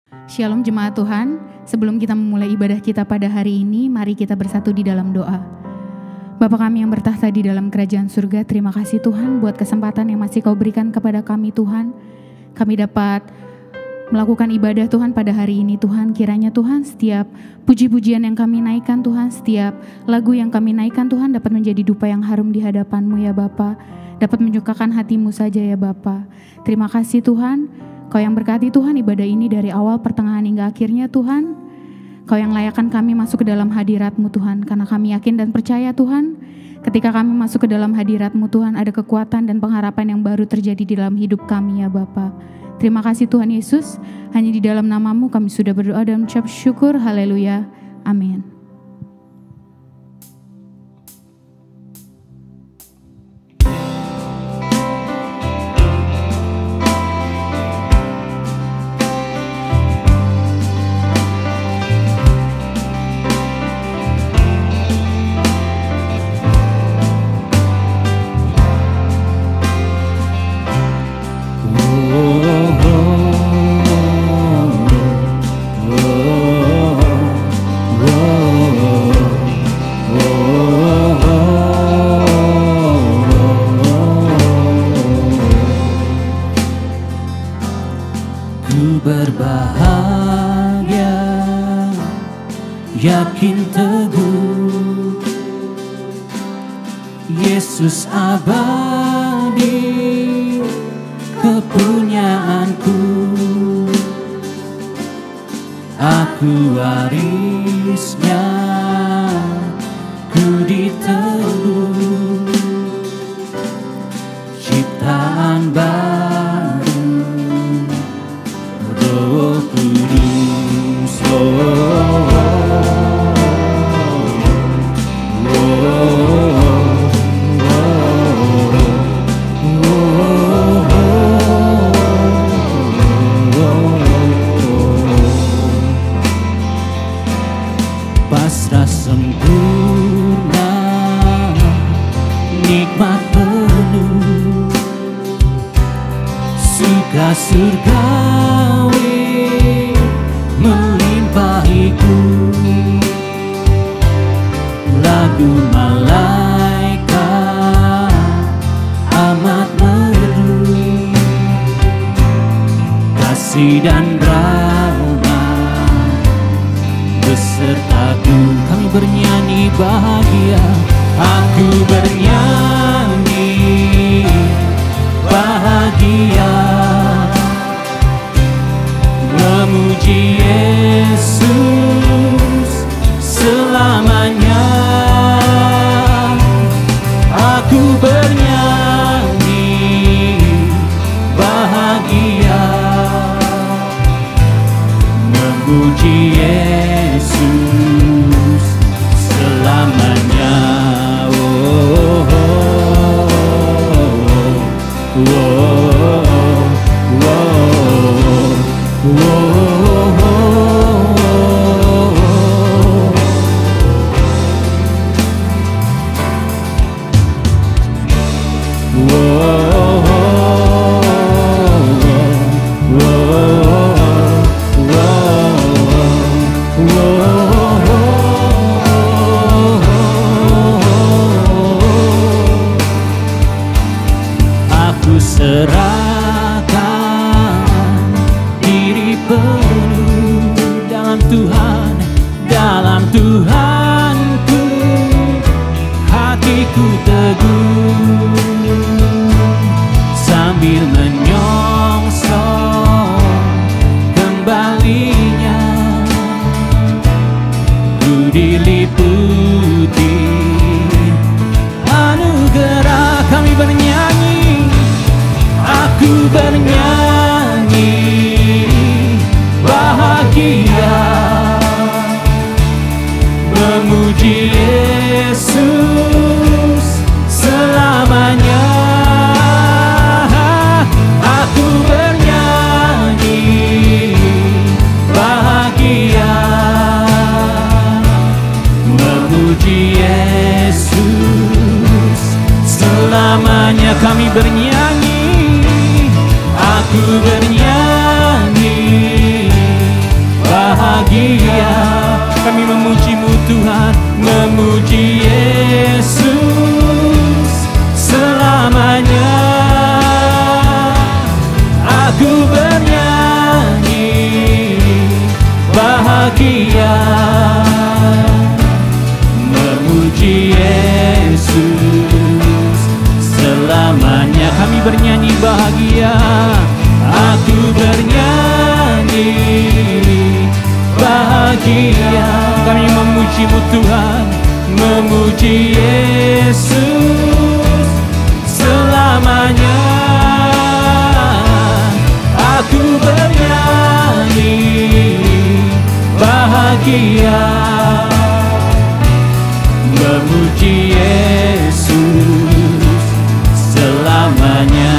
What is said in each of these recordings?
Shalom jemaat Tuhan, sebelum kita memulai ibadah kita pada hari ini, mari kita bersatu di dalam doa. Bapa kami yang bertahta di dalam kerajaan surga, terima kasih Tuhan buat kesempatan yang masih Kau berikan kepada kami Tuhan. Kami dapat melakukan ibadah Tuhan pada hari ini Tuhan. Kiranya Tuhan setiap puji-pujian yang kami naikkan Tuhan, setiap lagu yang kami naikkan Tuhan dapat menjadi dupa yang harum di hadapan-Mu ya Bapa. Dapat menyukakan hati-Mu saja ya Bapa. Terima kasih Tuhan. Kau yang berkati Tuhan ibadah ini dari awal pertengahan hingga akhirnya Tuhan. Kau yang layakkan kami masuk ke dalam hadirat-Mu Tuhan. Karena kami yakin dan percaya Tuhan, ketika kami masuk ke dalam hadirat-Mu Tuhan, ada kekuatan dan pengharapan yang baru terjadi di dalam hidup kami ya Bapa. Terima kasih Tuhan Yesus. Hanya di dalam nama-Mu kami sudah berdoa dan mengucap syukur. Haleluya. Amin. Yakin teguh Yesus abadi kepunyaanku, aku warisnya, ku diteguh ciptaan baru Roh Kudus. Pasrah sempurna, nikmat penuh, suka surgawi melimpahiku, lagu malaikat amat merdu, kasih dan rahmat besertaku. Kami bernyanyi bahagia, aku bernyanyi bahagia, memuji Yesus selamanya. Aku bernyanyi bahagia, memuji Yesus selamanya. Oh, oh, oh, oh, oh, oh, serahkan diri penuh dalam Tuhan, dalam Tuhanku, hatiku teguh sambil menyongsong kembalinya, ku diliputi anugerah. Kami bernyanyi, aku bernyanyi bahagia, memuji Yesus selamanya. Aku bernyanyi bahagia, memuji Yesus selamanya. Kami bernyanyi, aku bernyanyi bahagia, aku bernyanyi bahagia. Kami memuji-Mu Tuhan, memuji Yesus selamanya. Aku bernyanyi bahagia, memuji Yesus selamanya.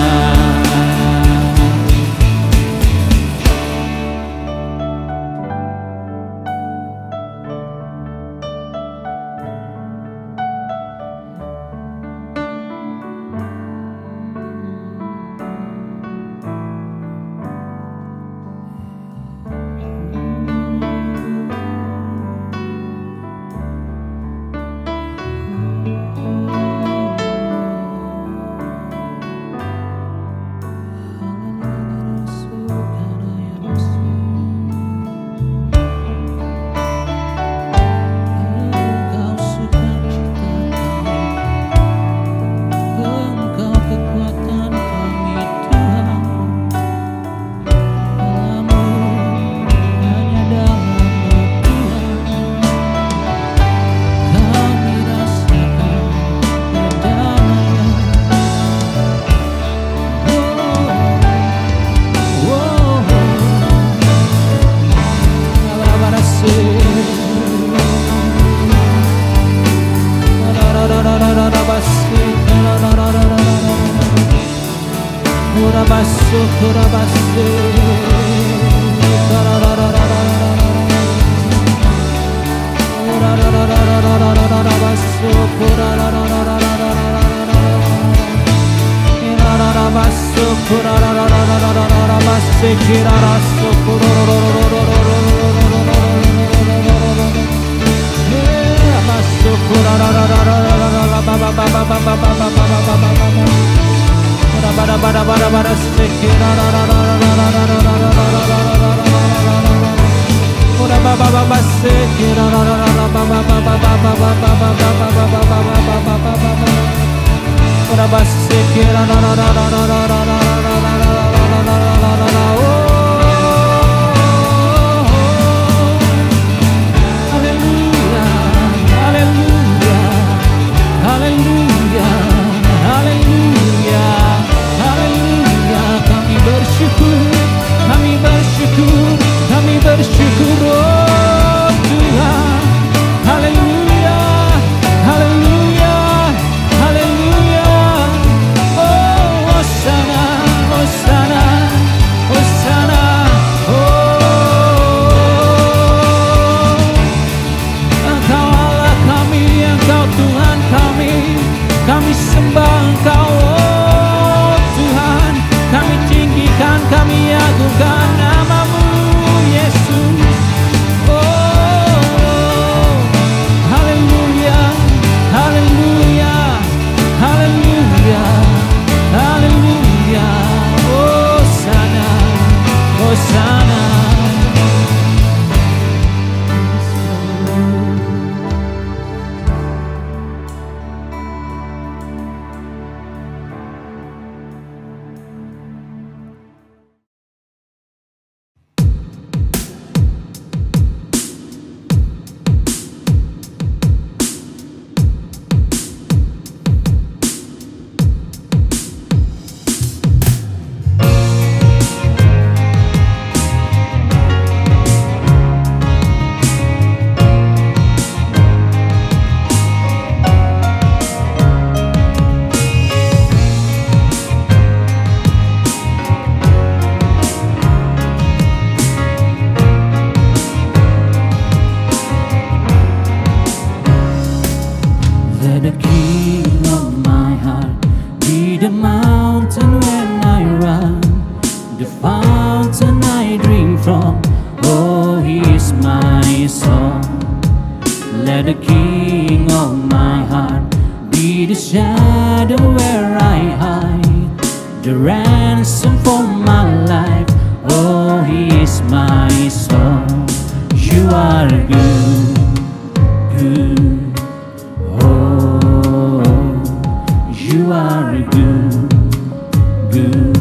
You are good, good.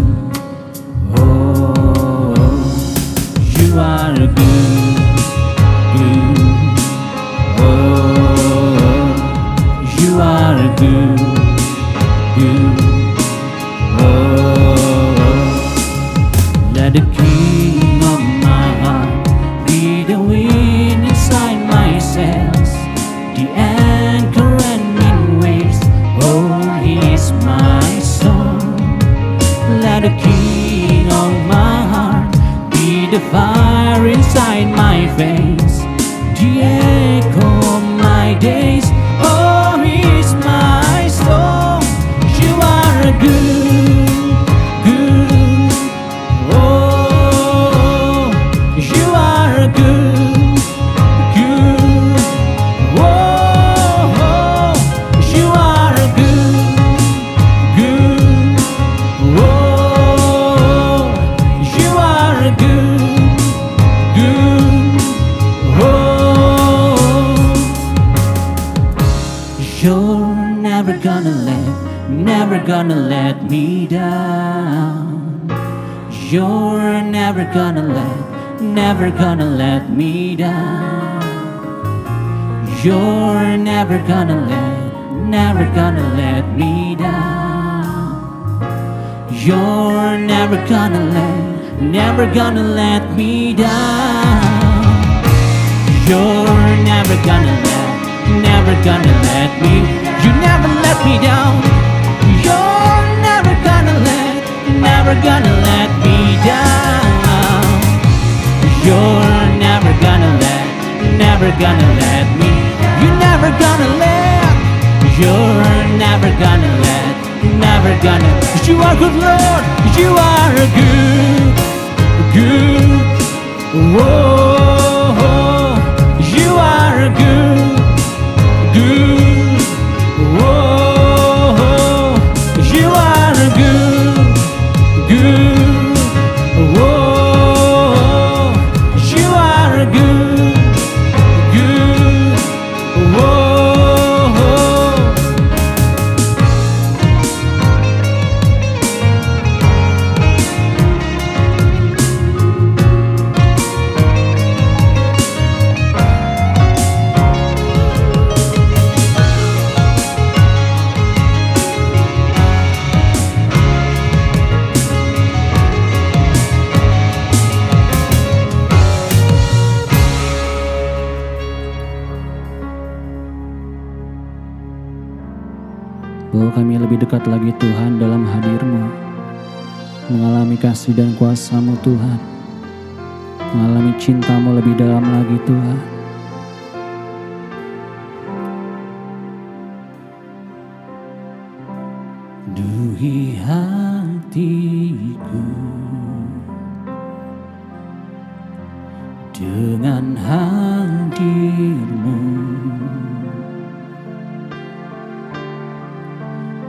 are the king of my heart. Be the fire inside my veins, the echo of my days. Oh, he's my song. You are a good, good. Oh, you are a good, good. Oh, you are a good, good. Oh, you are a good, good. Oh, you're never gonna let me down. You're never gonna let me down. You're never gonna let me down. You're never gonna let me down. You're never gonna let me. You never let me down. You're never gonna let me down. You're never gonna let me. You never gonna let. You're never gonna let. You are good, Lord. You are a good, good. Whoa, you are a good, good. Whoa, you are a good, good. Whoa, you are a good, good. Whoa. Bawa kami lebih dekat lagi Tuhan dalam hadir-Mu, mengalami kasih dan kuasa-Mu Tuhan, mengalami cinta-Mu lebih dalam lagi Tuhan. Duhi hatiku dengan hadir-Mu.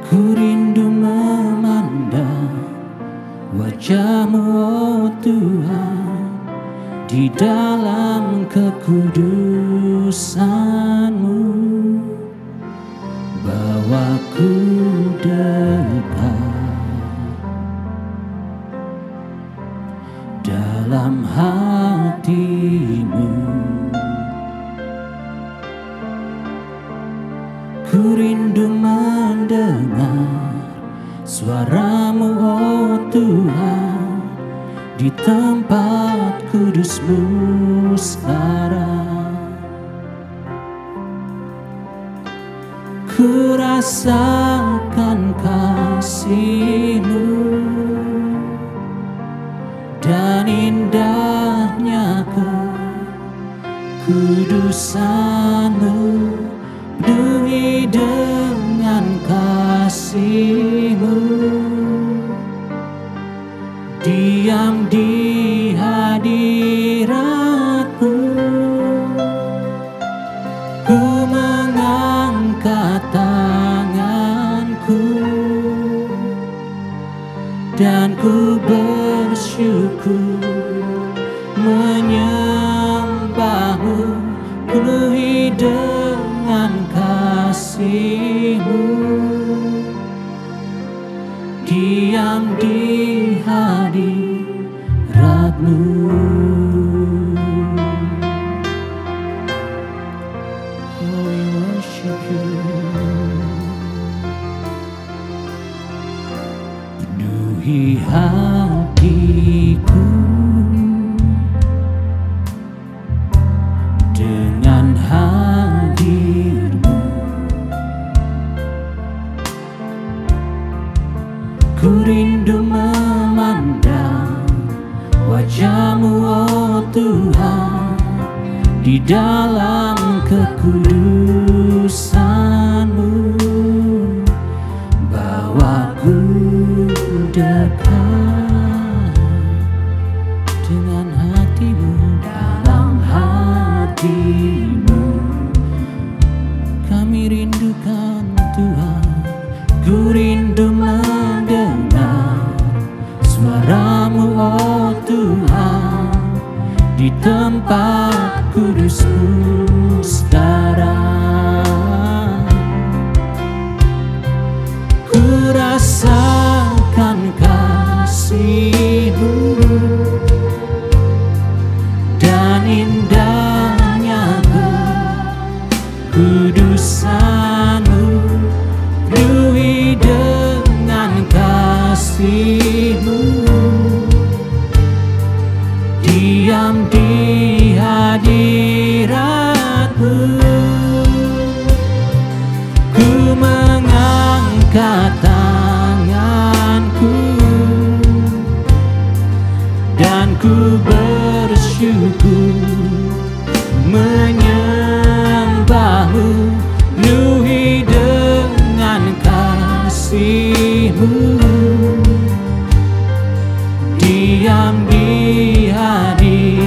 Ku rindu memandang wajah-Mu, oh Tuhan, di dalam kekudusan-Mu. Bawaku dekat dalam hati-Mu. Ku rindu mendengar suara-Mu, oh Tuhan, di tempat kudus-Mu sekarang. Ku rasakan kasih-Mu dan indahnya kekudusan-Mu. Penuhi dengan kasih-Mu, diam di hadirat-Mu. Ku mengangkat tanganku dan ku bersyukur menyembah-Mu. Penuhi dengan kasih-Mu, diam di hadirat-Mu. Oh, we worship You. Penuhi hatiku dengan hadir-Mu. Ku rindu memandang wajah-Mu, oh Tuhan, di dalam kekudusan-Mu. Bawaku dekat dengan hati-Mu, dalam hati-Mu. Kami rindukan Tuhan, ku rindu mendengar suara-Mu, oh Tuhan, di tempat kudus-Mu sekarang. Ku rasakan kasih-Mu dan indahnya kekudusan-Mu, penuhi dengan kasih-Mu, diam di hadirat-Mu. Ku mengangkat tanganku dan ku bersyukur menyembah-Mu, penuhi dengan kasih-Mu, diam di hadirat-Mu.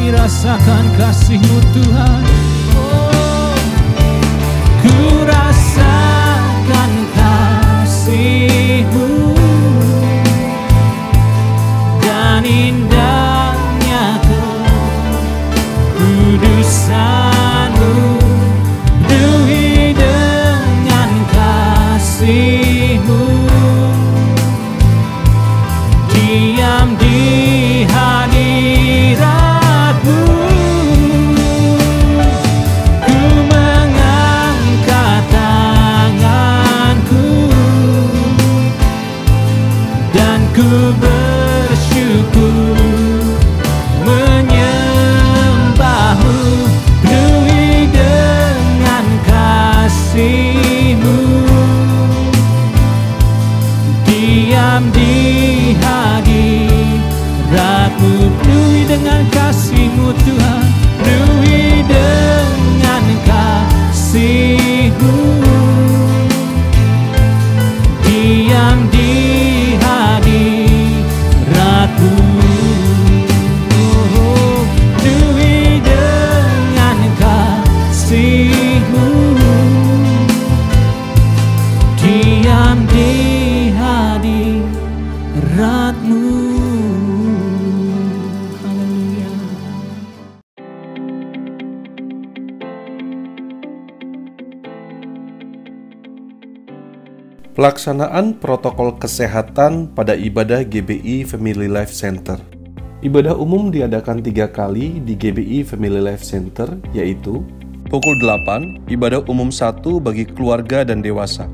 Rasakan kasih-Mu Tuhan, oh, ku rasakan kasih-Mu dan indahnya kekudusan-Mu, penuhi dengan kasih-Mu, diam di hadirat. Ku mengangkat tanganku dan ku bersyukur menyembah-Mu, penuhi dengan kasih-Mu, diam di hadirat-Mu, penuhi dengan kasih-Mu Tuhan, penuhi dengan kasih-Mu, diam di hadirat-Mu, oh, penuhi dengan kasih-Mu, diam di hadirat-Mu. Pelaksanaan protokol kesehatan pada ibadah GBI Family Life Center. Ibadah umum diadakan 3 kali di GBI Family Life Center, yaitu pukul 8, ibadah umum 1 bagi keluarga dan dewasa.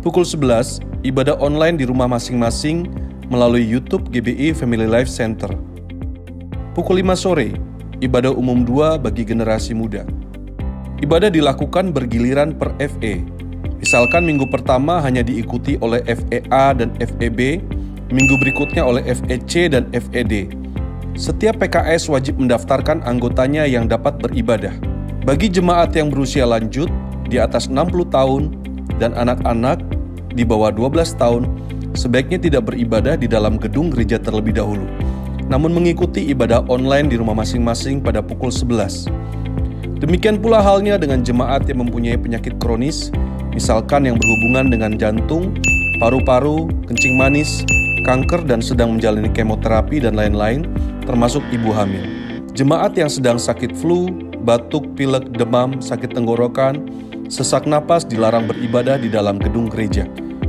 Pukul 11, ibadah online di rumah masing-masing melalui YouTube GBI Family Life Center. Pukul 5 sore, ibadah umum 2 bagi generasi muda. Ibadah dilakukan bergiliran per FE. Misalkan minggu pertama hanya diikuti oleh FEA dan FEB, minggu berikutnya oleh FEC dan FED. Setiap PKS wajib mendaftarkan anggotanya yang dapat beribadah. Bagi jemaat yang berusia lanjut, di atas 60 tahun, dan anak-anak di bawah 12 tahun, sebaiknya tidak beribadah di dalam gedung gereja terlebih dahulu, namun mengikuti ibadah online di rumah masing-masing pada pukul 11. Demikian pula halnya dengan jemaat yang mempunyai penyakit kronis, misalkan yang berhubungan dengan jantung, paru-paru, kencing manis, kanker dan sedang menjalani kemoterapi dan lain-lain, termasuk ibu hamil. Jemaat yang sedang sakit flu, batuk, pilek, demam, sakit tenggorokan, sesak napas dilarang beribadah di dalam gedung gereja.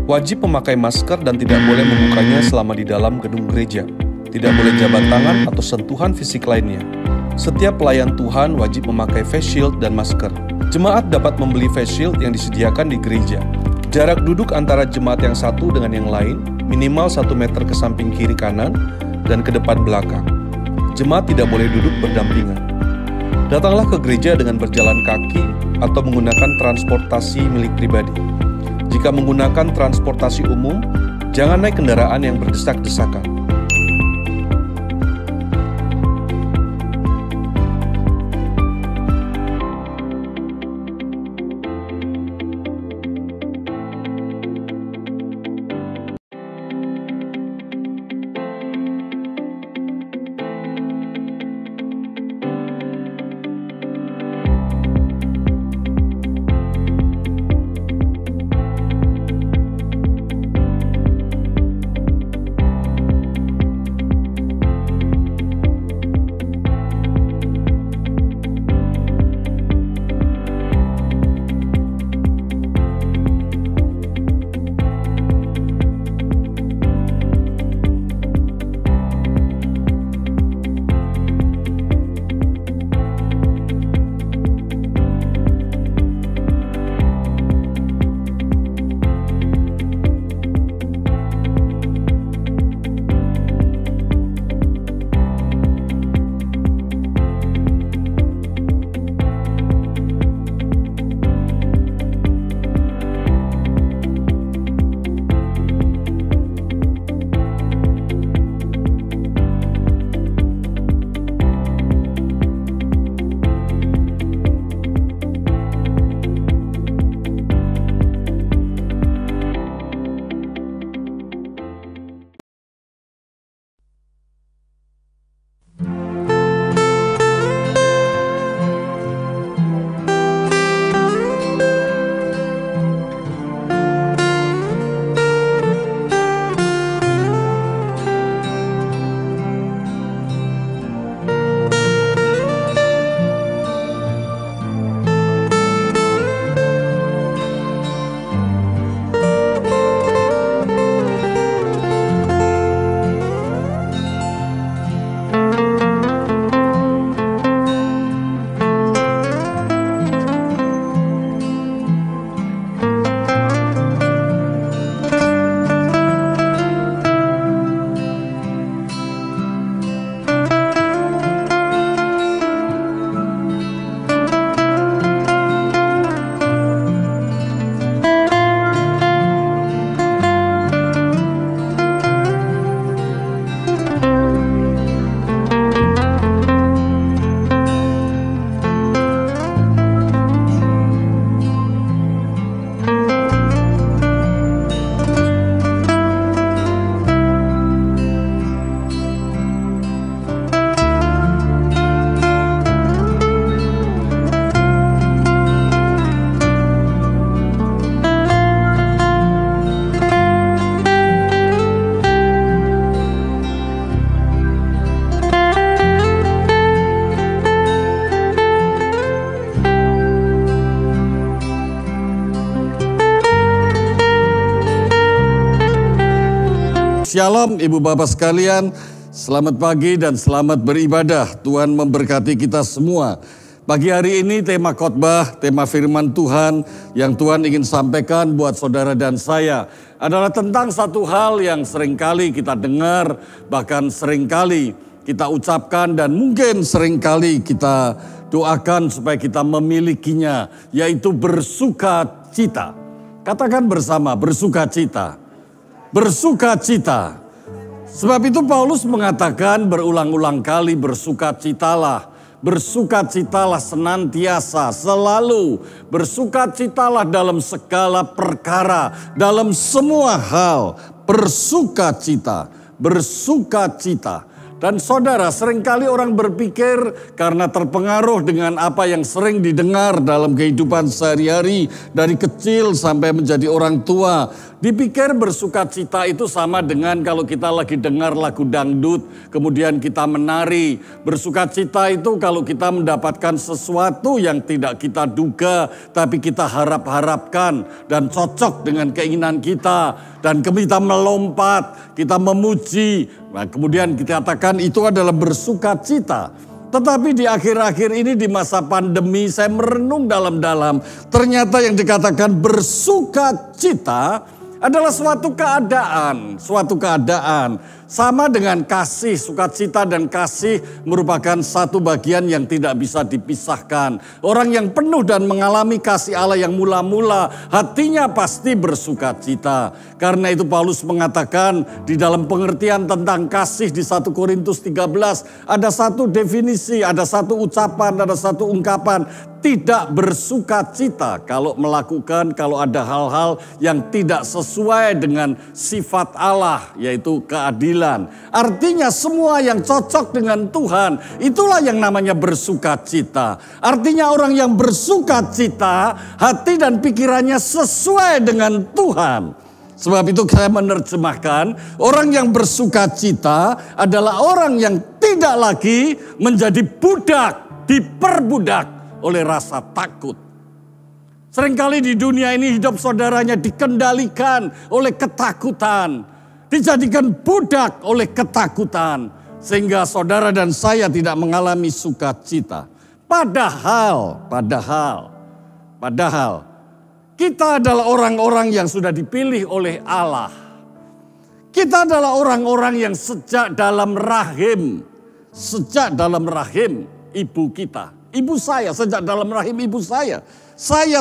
Wajib memakai masker dan tidak boleh membukanya selama di dalam gedung gereja. Tidak boleh jabat tangan atau sentuhan fisik lainnya. Setiap pelayan Tuhan wajib memakai face shield dan masker. Jemaat dapat membeli face shield yang disediakan di gereja. Jarak duduk antara jemaat yang satu dengan yang lain minimal 1 meter ke samping kiri kanan dan ke depan belakang. Jemaat tidak boleh duduk berdampingan. Datanglah ke gereja dengan berjalan kaki atau menggunakan transportasi milik pribadi. Jika menggunakan transportasi umum, jangan naik kendaraan yang berdesak-desakan. Shalom Ibu Bapak sekalian, selamat pagi dan selamat beribadah. Tuhan memberkati kita semua. Pagi hari ini tema khotbah, tema firman Tuhan yang Tuhan ingin sampaikan buat saudara dan saya adalah tentang satu hal yang seringkali kita dengar, bahkan seringkali kita ucapkan dan mungkin seringkali kita doakan supaya kita memilikinya, yaitu bersuka cita. Katakan bersama, bersuka cita. Bersuka cita. Sebab itu Paulus mengatakan berulang-ulang kali bersukacitalah. Bersukacitalah senantiasa, selalu. Bersukacitalah dalam segala perkara, dalam semua hal. bersukacita, bersukacita. Dan saudara, seringkali orang berpikir karena terpengaruh dengan apa yang sering didengar dalam kehidupan sehari-hari dari kecil sampai menjadi orang tua. Dipikir bersukacita itu sama dengan kalau kita lagi dengar lagu dangdut, kemudian kita menari. Bersukacita itu kalau kita mendapatkan sesuatu yang tidak kita duga, tapi kita harap-harapkan dan cocok dengan keinginan kita. Dan kita melompat, kita memuji. Nah, kemudian kita katakan itu adalah bersukacita. Tetapi di akhir-akhir ini di masa pandemi saya merenung dalam-dalam. Ternyata yang dikatakan bersukacita adalah suatu keadaan. Sama dengan kasih, sukacita dan kasih merupakan satu bagian yang tidak bisa dipisahkan. Orang yang penuh dan mengalami kasih Allah yang mula-mula, hatinya pasti bersukacita. Karena itu Paulus mengatakan di dalam pengertian tentang kasih di 1 Korintus 13, ada satu definisi, ada satu ucapan, ada satu ungkapan. Tidak bersukacita kalau ada hal-hal yang tidak sesuai dengan sifat Allah, yaitu keadilan. Artinya semua yang cocok dengan Tuhan, itulah yang namanya bersukacita. Artinya orang yang bersukacita, hati dan pikirannya sesuai dengan Tuhan. Sebab itu saya menerjemahkan, orang yang bersukacita adalah orang yang tidak lagi menjadi budak, diperbudak oleh rasa takut. Seringkali di dunia ini hidup saudaranya dikendalikan oleh ketakutan. Dijadikan budak oleh ketakutan. Sehingga saudara dan saya tidak mengalami sukacita. Padahal kita adalah orang-orang yang sudah dipilih oleh Allah. Kita adalah orang-orang yang sejak dalam rahim ibu kita. Ibu saya, sejak dalam rahim ibu saya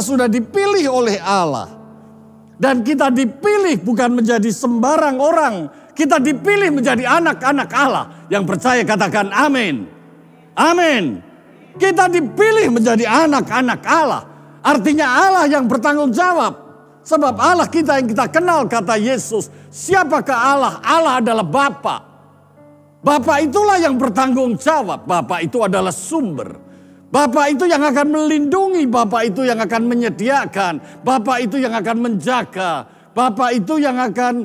sudah dipilih oleh Allah. Dan kita dipilih bukan menjadi sembarang orang. Kita dipilih menjadi anak-anak Allah. Yang percaya katakan amin. Amin. Kita dipilih menjadi anak-anak Allah. Artinya Allah yang bertanggung jawab. Sebab Allah kita yang kita kenal, kata Yesus. Siapakah Allah? Allah adalah Bapa. Bapa itulah yang bertanggung jawab. Bapa itu adalah sumber. Bapa itu yang akan melindungi, Bapa itu yang akan menyediakan, Bapa itu yang akan menjaga, Bapa itu yang akan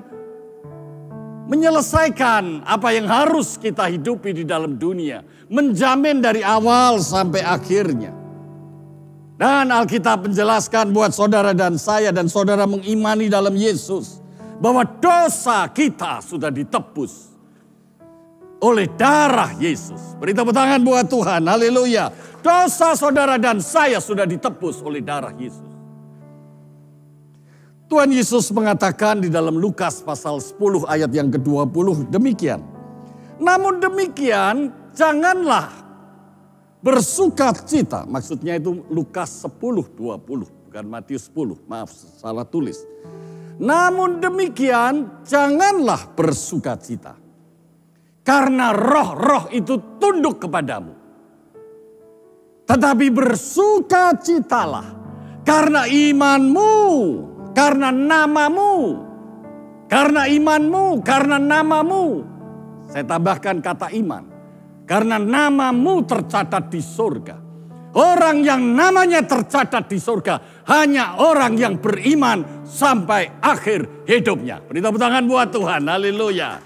menyelesaikan apa yang harus kita hidupi di dalam dunia. Menjamin dari awal sampai akhirnya. Dan Alkitab menjelaskan buat saudara dan saya dan saudara mengimani dalam Yesus. Bahwa dosa kita sudah ditebus oleh darah Yesus. Beri tepuk tangan buat Tuhan, haleluya. Dosa saudara dan saya sudah ditebus oleh darah Yesus. Tuhan Yesus mengatakan di dalam Lukas pasal 10 ayat yang ke-20 demikian. Namun demikian janganlah bersukacita. Maksudnya itu Lukas 10:20 bukan Matius 10. Maaf salah tulis. Namun demikian janganlah bersukacita. Karena roh-roh itu tunduk kepadamu. Tetapi bersukacitalah karena imanmu, karena namamu, karena imanmu, karena namamu. Saya tambahkan kata iman. Karena namamu tercatat di surga. Orang yang namanya tercatat di surga hanya orang yang beriman sampai akhir hidupnya. Beri tepuk tangan buat Tuhan, haleluya.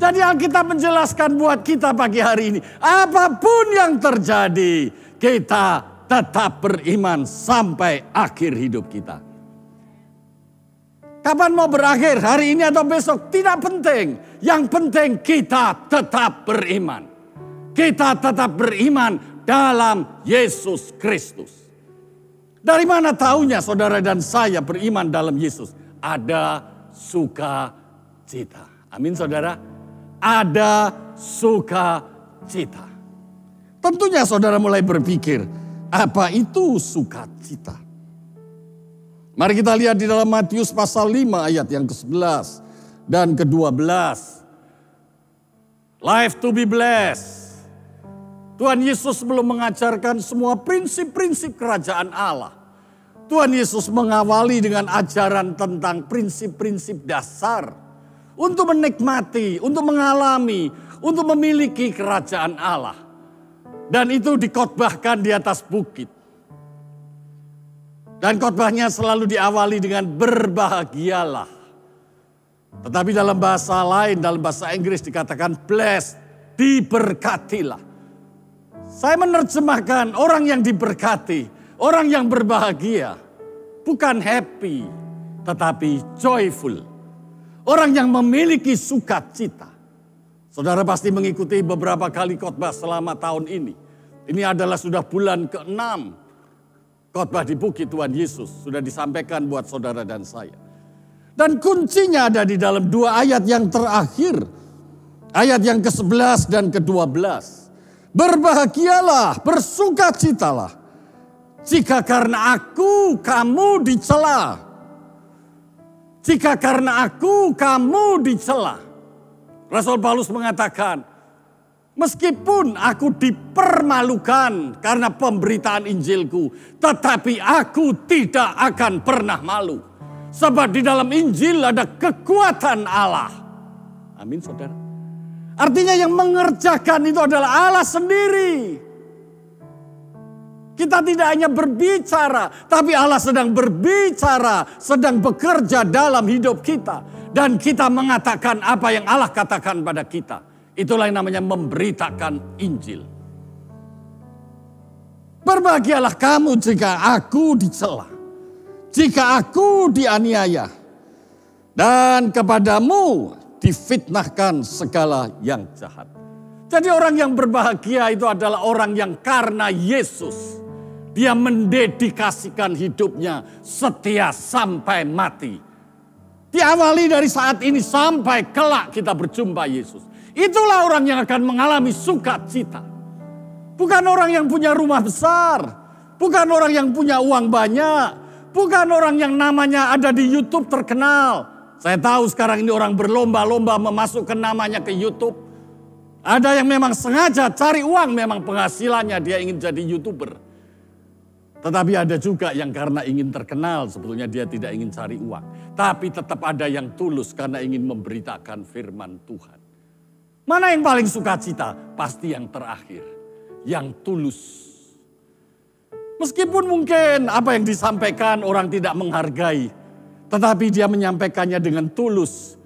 Jadi Alkitab menjelaskan buat kita pagi hari ini, apapun yang terjadi, kita tetap beriman sampai akhir hidup kita. Kapan mau berakhir, hari ini atau besok, tidak penting. Yang penting kita tetap beriman. Kita tetap beriman dalam Yesus Kristus. Dari mana taunya saudara dan saya beriman dalam Yesus? Ada sukacita. Amin saudara. Ada sukacita. Tentunya saudara mulai berpikir, apa itu sukacita? Mari kita lihat di dalam Matius pasal 5 ayat yang ke-11 dan ke-12. Life to be blessed. Tuhan Yesus belum mengajarkan semua prinsip-prinsip kerajaan Allah. Tuhan Yesus mengawali dengan ajaran tentang prinsip-prinsip dasar. untuk menikmati, untuk mengalami, untuk memiliki kerajaan Allah. Dan itu dikotbahkan di atas bukit. Dan khotbahnya selalu diawali dengan berbahagialah. Tetapi dalam bahasa lain, dalam bahasa Inggris dikatakan blessed, diberkatilah. Saya menerjemahkan orang yang diberkati, orang yang berbahagia, bukan happy, tetapi joyful. Orang yang memiliki sukacita. Saudara pasti mengikuti beberapa kali khotbah selama tahun ini. Ini adalah sudah bulan ke-6 khotbah di bukit Tuhan Yesus. Sudah disampaikan buat saudara dan saya. Dan kuncinya ada di dalam 2 ayat yang terakhir. Ayat yang ke-11 dan ke-12. Berbahagialah, bersukacitalah. Jika karena aku kamu dicela. Jika karena aku kamu dicela. Rasul Paulus mengatakan, meskipun aku dipermalukan karena pemberitaan Injilku, tetapi aku tidak akan pernah malu. Sebab di dalam Injil ada kekuatan Allah. Amin saudara. Artinya yang mengerjakan itu adalah Allah sendiri. Kita tidak hanya berbicara, tapi Allah sedang berbicara, sedang bekerja dalam hidup kita. Dan kita mengatakan apa yang Allah katakan pada kita. Itulah yang namanya memberitakan Injil. Berbahagialah kamu jika aku dicela, jika aku dianiaya, dan kepadamu difitnahkan segala yang jahat. Jadi orang yang berbahagia itu adalah orang yang karena Yesus, dia mendedikasikan hidupnya setia sampai mati. Diawali dari saat ini sampai kelak kita berjumpa Yesus. Itulah orang yang akan mengalami sukacita. Bukan orang yang punya rumah besar. Bukan orang yang punya uang banyak. Bukan orang yang namanya ada di YouTube terkenal. Saya tahu sekarang ini orang berlomba-lomba memasukkan namanya ke YouTube. Ada yang memang sengaja cari uang, memang penghasilannya dia ingin jadi YouTuber. Tetapi ada juga yang karena ingin terkenal, sebetulnya dia tidak ingin cari uang. Tapi tetap ada yang tulus karena ingin memberitakan firman Tuhan. Mana yang paling sukacita? Pasti yang terakhir, yang tulus. Meskipun mungkin apa yang disampaikan orang tidak menghargai, tetapi dia menyampaikannya dengan tulus.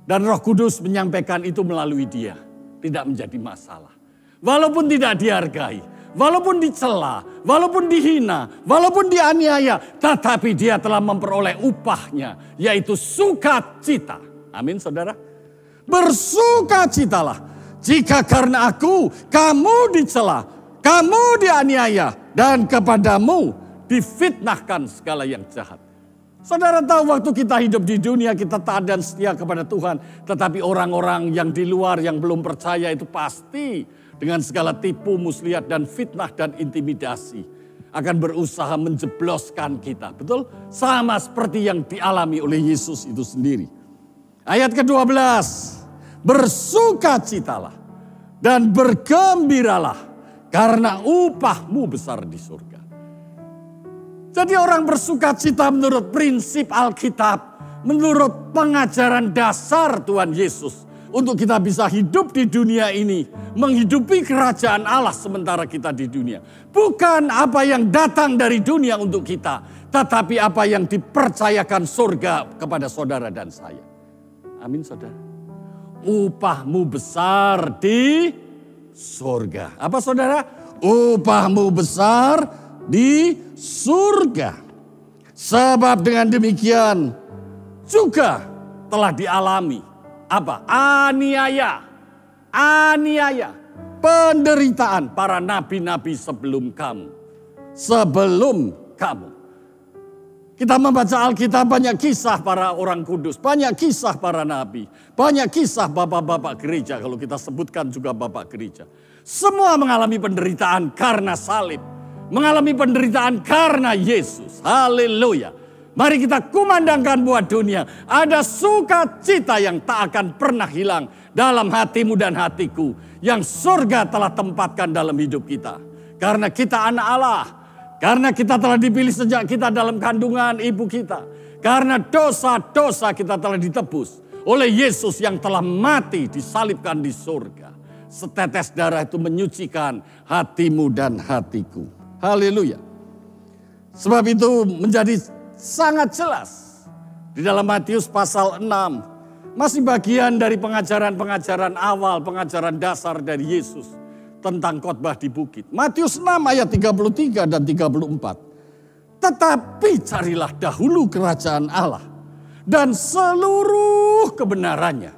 Dan Roh Kudus menyampaikan itu melalui dia. Tidak menjadi masalah. Walaupun tidak dihargai, walaupun dicela, walaupun dihina, walaupun dianiaya, tetapi dia telah memperoleh upahnya, yaitu sukacita. Amin saudara. Bersukacitalah jika karena aku kamu dicela, kamu dianiaya, dan kepadamu difitnahkan segala yang jahat. Saudara tahu waktu kita hidup di dunia kita taat dan setia kepada Tuhan. Tetapi orang-orang yang di luar yang belum percaya itu pasti dengan segala tipu, muslihat dan fitnah dan intimidasi akan berusaha menjebloskan kita. Betul? Sama seperti yang dialami oleh Yesus itu sendiri. Ayat ke-12. Bersukacitalah dan bergembiralah karena upahmu besar di surga. Jadi orang bersukacita menurut prinsip Alkitab, menurut pengajaran dasar Tuhan Yesus. Untuk kita bisa hidup di dunia ini, menghidupi kerajaan Allah sementara kita di dunia. Bukan apa yang datang dari dunia untuk kita, tetapi apa yang dipercayakan surga kepada saudara dan saya. Amin saudara. Upahmu besar di surga. Apa saudara? Upahmu besar di surga. Sebab dengan demikian juga telah dialami apa? Aniaya, penderitaan para nabi-nabi sebelum kamu. Kita membaca Alkitab, banyak kisah para orang kudus, banyak kisah para nabi, banyak kisah bapak-bapak gereja, kalau kita sebutkan juga bapak gereja. Semua mengalami penderitaan karena salib, mengalami penderitaan karena Yesus. Haleluya. Mari kita kumandangkan buat dunia, ada sukacita yang tak akan pernah hilang dalam hatimu dan hatiku, yang surga telah tempatkan dalam hidup kita. Karena kita anak Allah. Karena kita telah dipilih sejak kita dalam kandungan ibu kita. Karena dosa-dosa kita telah ditebus. oleh Yesus yang telah mati disalibkan di surga. Setetes darah itu menyucikan hatimu dan hatiku. Haleluya. Sebab itu menjadi sangat jelas di dalam Matius pasal 6. Masih bagian dari pengajaran-pengajaran awal, pengajaran dasar dari Yesus tentang khotbah di bukit. Matius 6 ayat 33 dan 34. Tetapi carilah dahulu kerajaan Allah dan seluruh kebenarannya.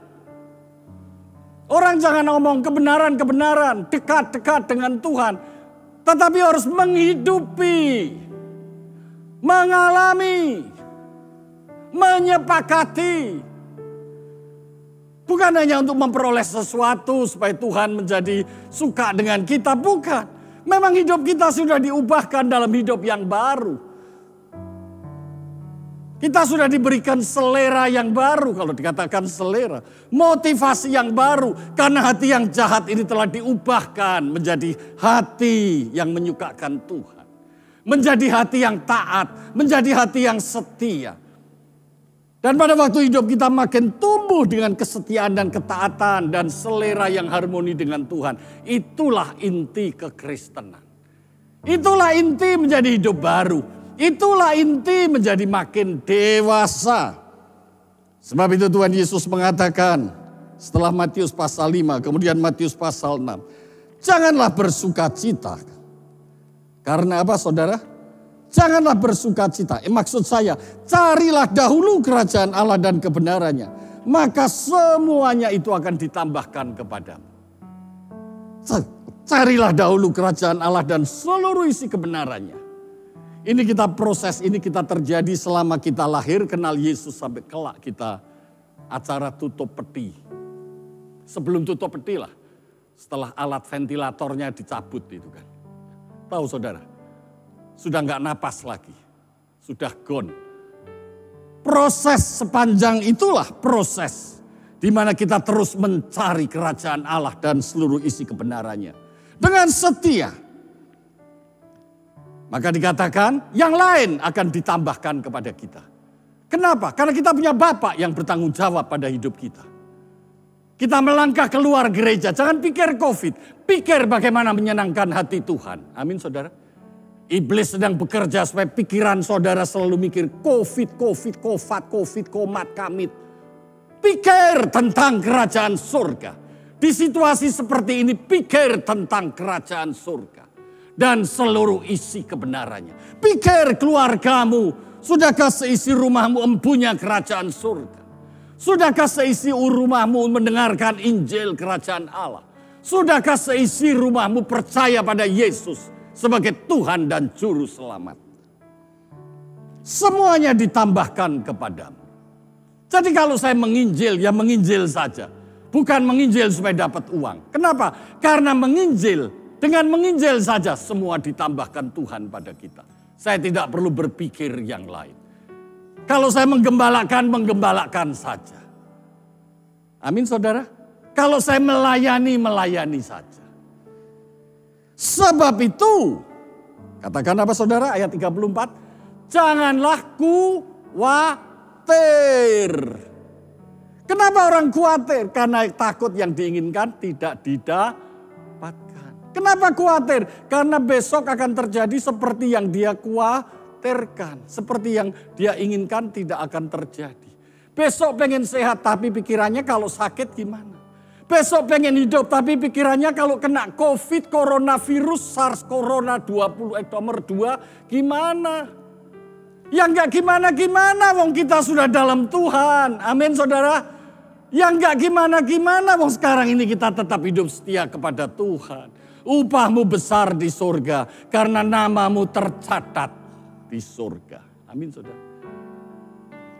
Orang jangan ngomong kebenaran-kebenaran, dekat-dekat dengan Tuhan. Tetapi harus menghidupi, mengalami, menyepakati. Bukan hanya untuk memperoleh sesuatu supaya Tuhan menjadi suka dengan kita, bukan. Memang hidup kita sudah diubahkan dalam hidup yang baru. Kita sudah diberikan selera yang baru, kalau dikatakan selera. Motivasi yang baru, karena hati yang jahat ini telah diubahkan menjadi hati yang menyukakan Tuhan. Menjadi hati yang taat, menjadi hati yang setia. Dan pada waktu hidup kita makin tumbuh dengan kesetiaan dan ketaatan dan selera yang harmoni dengan Tuhan. Itulah inti kekristenan. Itulah inti menjadi hidup baru. Itulah inti menjadi makin dewasa. Sebab itu Tuhan Yesus mengatakan setelah Matius pasal 5, kemudian Matius pasal 6. Janganlah bersuka cita. Karena apa saudara? Janganlah bersuka cita. Maksud saya, carilah dahulu kerajaan Allah dan kebenarannya. Maka semuanya itu akan ditambahkan kepadamu. Carilah dahulu kerajaan Allah dan seluruh isi kebenarannya. Ini kita proses, ini kita terjadi selama kita lahir kenal Yesus sampai kelak kita acara tutup peti. Sebelum tutup peti lah, setelah alat ventilatornya dicabut itu kan. Tahu saudara, sudah nggak napas lagi, sudah gone. Proses sepanjang itulah proses di mana kita terus mencari kerajaan Allah dan seluruh isi kebenarannya dengan setia. Maka dikatakan yang lain akan ditambahkan kepada kita. Kenapa? Karena kita punya Bapa yang bertanggung jawab pada hidup kita. Kita melangkah keluar gereja, jangan pikir COVID, pikir bagaimana menyenangkan hati Tuhan. Amin saudara. Iblis sedang bekerja supaya pikiran saudara selalu mikir COVID, komat, kamit. Pikir tentang kerajaan surga. Di situasi seperti ini pikir tentang kerajaan surga. Dan seluruh isi kebenarannya. Pikir keluargamu, sudahkah seisi rumahmu empunya kerajaan surga? Sudahkah seisi rumahmu mendengarkan Injil kerajaan Allah? Sudahkah seisi rumahmu percaya pada Yesus sebagai Tuhan dan Juru Selamat? Semuanya ditambahkan kepadamu. Jadi kalau saya menginjil, ya menginjil saja. Bukan menginjil supaya dapat uang. Kenapa? Karena menginjil. Dengan menginjil saja semua ditambahkan Tuhan pada kita. Saya tidak perlu berpikir yang lain. Kalau saya menggembalakan saja. Amin saudara. Kalau saya melayani saja. Sebab itu, katakan apa saudara ayat 34. Janganlah khawatir. Kenapa orang khawatir? Karena takut yang diinginkan tidak didapatkan. Kenapa khawatir? Karena besok akan terjadi seperti yang dia khawatirkan. Seperti yang dia inginkan tidak akan terjadi. Besok pengen sehat tapi pikirannya kalau sakit gimana? Besok pengen hidup tapi pikirannya kalau kena COVID, coronavirus, SARS, Corona 20 nomor 2 gimana? Ya enggak gimana-gimana wong kita sudah dalam Tuhan. Amin saudara. Ya enggak gimana-gimana wong sekarang ini kita tetap hidup setia kepada Tuhan. Upahmu besar di surga karena namamu tercatat di surga. Amin saudara.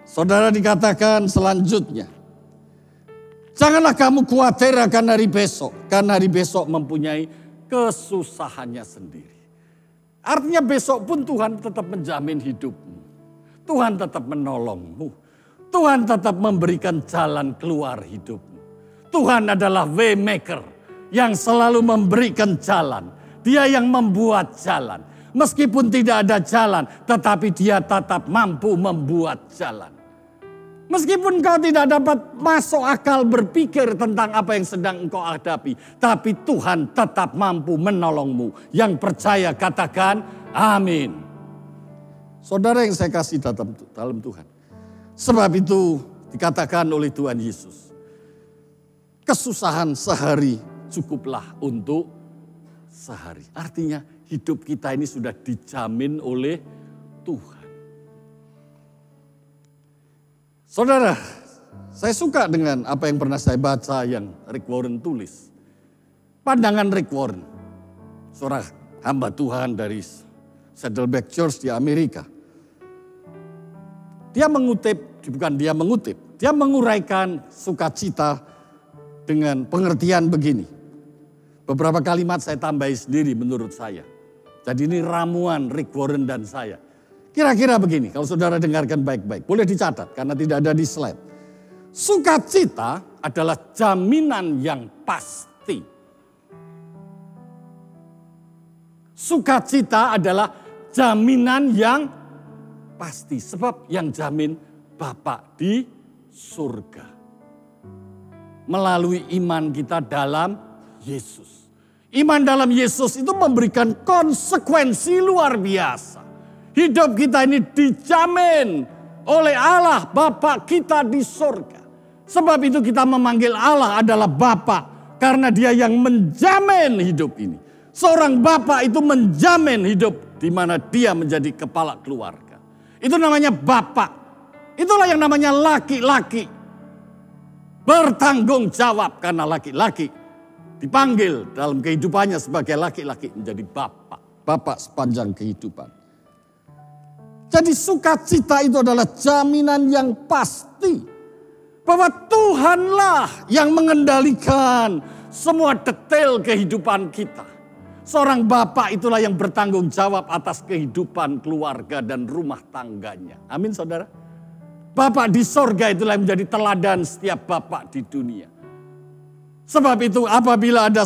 Saudara dikatakan selanjutnya. Janganlah kamu khawatir akan hari besok. Karena hari besok mempunyai kesusahannya sendiri. Artinya besok pun Tuhan tetap menjamin hidupmu. Tuhan tetap menolongmu. Tuhan tetap memberikan jalan keluar hidupmu. Tuhan adalah way maker. Yang selalu memberikan jalan. Dia yang membuat jalan. Meskipun tidak ada jalan, tetapi dia tetap mampu membuat jalan. Meskipun kau tidak dapat masuk akal berpikir tentang apa yang sedang engkau hadapi. Tapi Tuhan tetap mampu menolongmu. Yang percaya katakan amin. Saudara yang saya kasih dalam Tuhan. Sebab itu dikatakan oleh Tuhan Yesus. Kesusahan sehari cukuplah untuk sehari. Artinya hidup kita ini sudah dijamin oleh Tuhan. Saudara, saya suka dengan apa yang pernah saya baca yang Rick Warren tulis. Pandangan Rick Warren, seorang hamba Tuhan dari Saddleback Church di Amerika. Dia menguraikan sukacita dengan pengertian begini. Beberapa kalimat saya tambahi sendiri menurut saya. Jadi ini ramuan Rick Warren dan saya. Kira-kira begini, kalau saudara dengarkan baik-baik. Boleh dicatat karena tidak ada di slide. Sukacita adalah jaminan yang pasti. Sukacita adalah jaminan yang pasti. Sebab yang jamin Bapa di surga. Melalui iman kita dalam Yesus. Iman dalam Yesus itu memberikan konsekuensi luar biasa. Hidup kita ini dijamin oleh Allah Bapa kita di surga. Sebab itu kita memanggil Allah adalah Bapa. Karena dia yang menjamin hidup ini. Seorang Bapa itu menjamin hidup di mana dia menjadi kepala keluarga. Itu namanya Bapa. Itulah yang namanya laki-laki. Bertanggung jawab karena laki-laki dipanggil dalam kehidupannya sebagai laki-laki menjadi Bapa. Bapa sepanjang kehidupan. Jadi sukacita itu adalah jaminan yang pasti. Bahwa Tuhanlah yang mengendalikan semua detail kehidupan kita. Seorang Bapa itulah yang bertanggung jawab atas kehidupan keluarga dan rumah tangganya. Amin saudara. Bapa di sorga itulah yang menjadi teladan setiap Bapa di dunia. Sebab itu apabila ada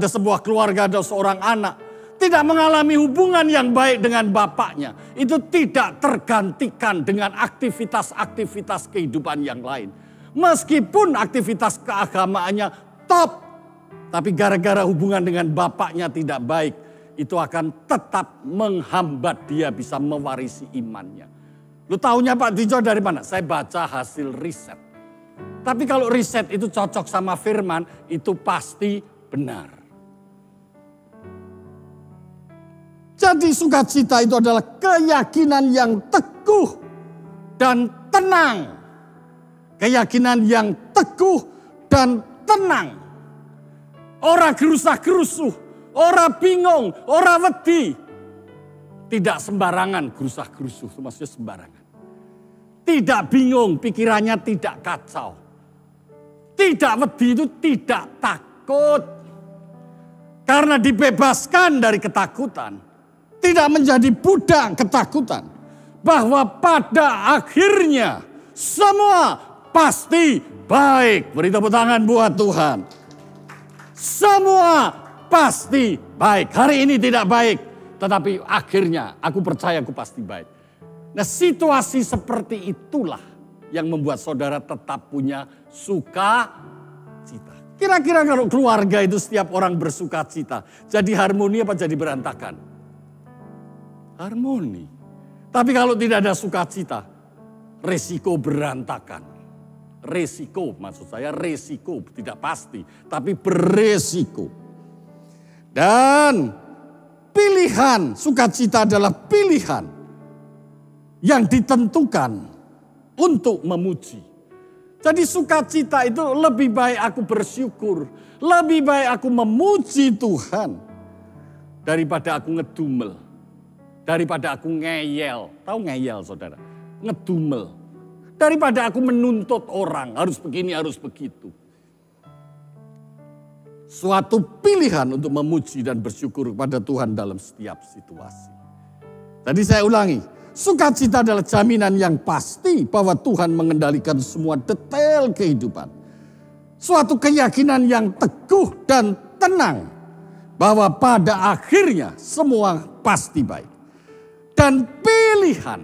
sebuah keluarga, ada seorang anak tidak mengalami hubungan yang baik dengan bapaknya, itu tidak tergantikan dengan aktivitas-aktivitas kehidupan yang lain. Meskipun aktivitas keagamaannya top, tapi gara-gara hubungan dengan bapaknya tidak baik, itu akan tetap menghambat dia bisa mewarisi imannya. Lu taunya Pak Dijo dari mana? Saya baca hasil riset. Tapi kalau riset itu cocok sama firman, itu pasti benar. Jadi sukacita itu adalah keyakinan yang teguh dan tenang. Keyakinan yang teguh dan tenang. Ora gerusah-gerusuh, ora bingung, ora wedi. Tidak sembarangan gerusah-gerusuh, maksudnya sembarangan. Tidak bingung, pikirannya tidak kacau. Tidak wedi itu tidak takut. Karena dibebaskan dari ketakutan. Tidak menjadi budak ketakutan. Bahwa pada akhirnya semua pasti baik. Beri tepuk tangan buat Tuhan. Semua pasti baik. Hari ini tidak baik. Tetapi akhirnya aku percaya aku pasti baik. Nah situasi seperti itulah yang membuat saudara tetap punya sukacita. Kira-kira kalau keluarga itu setiap orang bersukacita. Jadi harmoni apa jadi berantakan? Harmoni. Tapi kalau tidak ada sukacita, resiko berantakan. Resiko, maksud saya resiko, tidak pasti, tapi beresiko. Dan pilihan, sukacita adalah pilihan yang ditentukan untuk memuji. Jadi sukacita itu lebih baik aku bersyukur, lebih baik aku memuji Tuhan daripada aku ngedumel. Daripada aku ngeyel. Tahu ngeyel saudara? Ngedumel. Daripada aku menuntut orang. Harus begini, harus begitu. Suatu pilihan untuk memuji dan bersyukur kepada Tuhan dalam setiap situasi. Tadi saya ulangi. Sukacita adalah jaminan yang pasti bahwa Tuhan mengendalikan semua detail kehidupan. Suatu keyakinan yang teguh dan tenang. Bahwa pada akhirnya semua pasti baik. Dan pilihan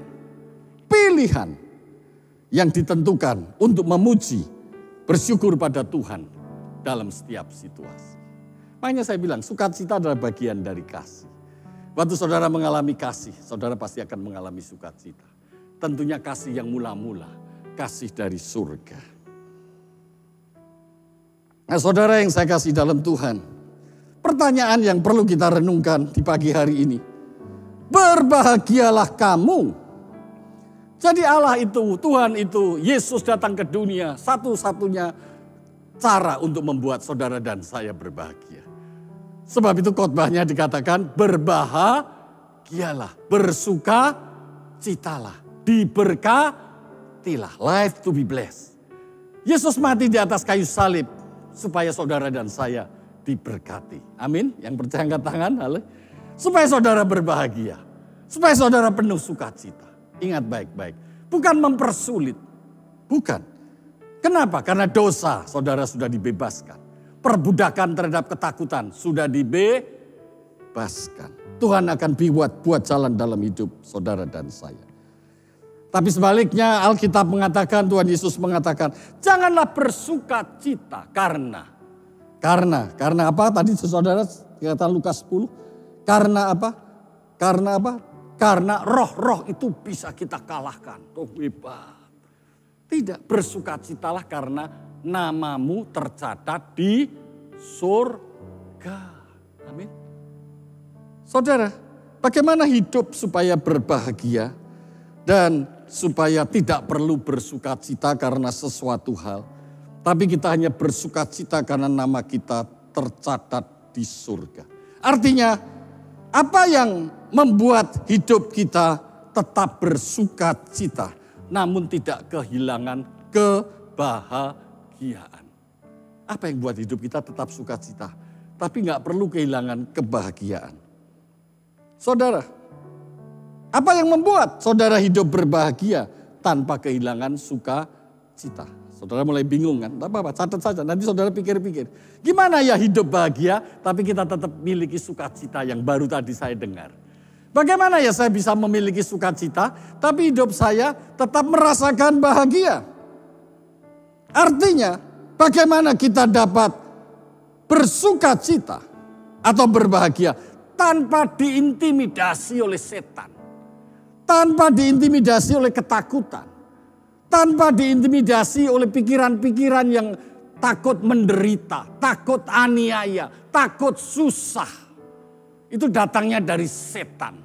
yang ditentukan untuk memuji, bersyukur pada Tuhan dalam setiap situasi. Makanya saya bilang sukacita adalah bagian dari kasih. Waktu saudara mengalami kasih, saudara pasti akan mengalami sukacita. Tentunya kasih yang mula-mula, kasih dari surga. Nah saudara yang saya kasih dalam Tuhan, pertanyaan yang perlu kita renungkan di pagi hari ini. Berbahagialah kamu. Jadi Allah itu, Tuhan itu, Yesus datang ke dunia, satu-satunya cara untuk membuat saudara dan saya berbahagia. Sebab itu khotbahnya dikatakan berbahagialah, bersukacitalah, diberkatilah, life to be blessed. Yesus mati di atas kayu salib supaya saudara dan saya diberkati. Amin. Yang percaya angkat tangan, haleluya. Supaya saudara berbahagia, supaya saudara penuh sukacita. Ingat baik-baik, bukan mempersulit, bukan. Kenapa? Karena dosa saudara sudah dibebaskan. Perbudakan terhadap ketakutan sudah dibebaskan. Tuhan akan buat jalan dalam hidup saudara dan saya. Tapi sebaliknya Alkitab mengatakan, Tuhan Yesus mengatakan, janganlah bersukacita karena apa? Tadi saudara kata Lukas 10. Karena apa? Karena roh-roh itu bisa kita kalahkan. Oh hebat. Tidak, bersukacitalah karena namamu tercatat di surga. Amin. Saudara, bagaimana hidup supaya berbahagia dan supaya tidak perlu bersukacita karena sesuatu hal. Tapi kita hanya bersukacita karena nama kita tercatat di surga. Artinya, apa yang membuat hidup kita tetap bersukacita, namun tidak kehilangan kebahagiaan. Apa yang buat hidup kita tetap sukacita, tapi nggak perlu kehilangan kebahagiaan. Saudara, apa yang membuat saudara hidup berbahagia tanpa kehilangan sukacita? Saudara mulai bingung kan? Tak apa-apa, catat saja. Nanti saudara pikir-pikir. Gimana ya hidup bahagia tapi kita tetap miliki sukacita yang baru tadi saya dengar. Bagaimana ya saya bisa memiliki sukacita tapi hidup saya tetap merasakan bahagia? Artinya bagaimana kita dapat bersukacita atau berbahagia tanpa diintimidasi oleh setan. Tanpa diintimidasi oleh ketakutan. Tanpa diintimidasi oleh pikiran-pikiran yang takut menderita, takut aniaya, takut susah. Itu datangnya dari setan.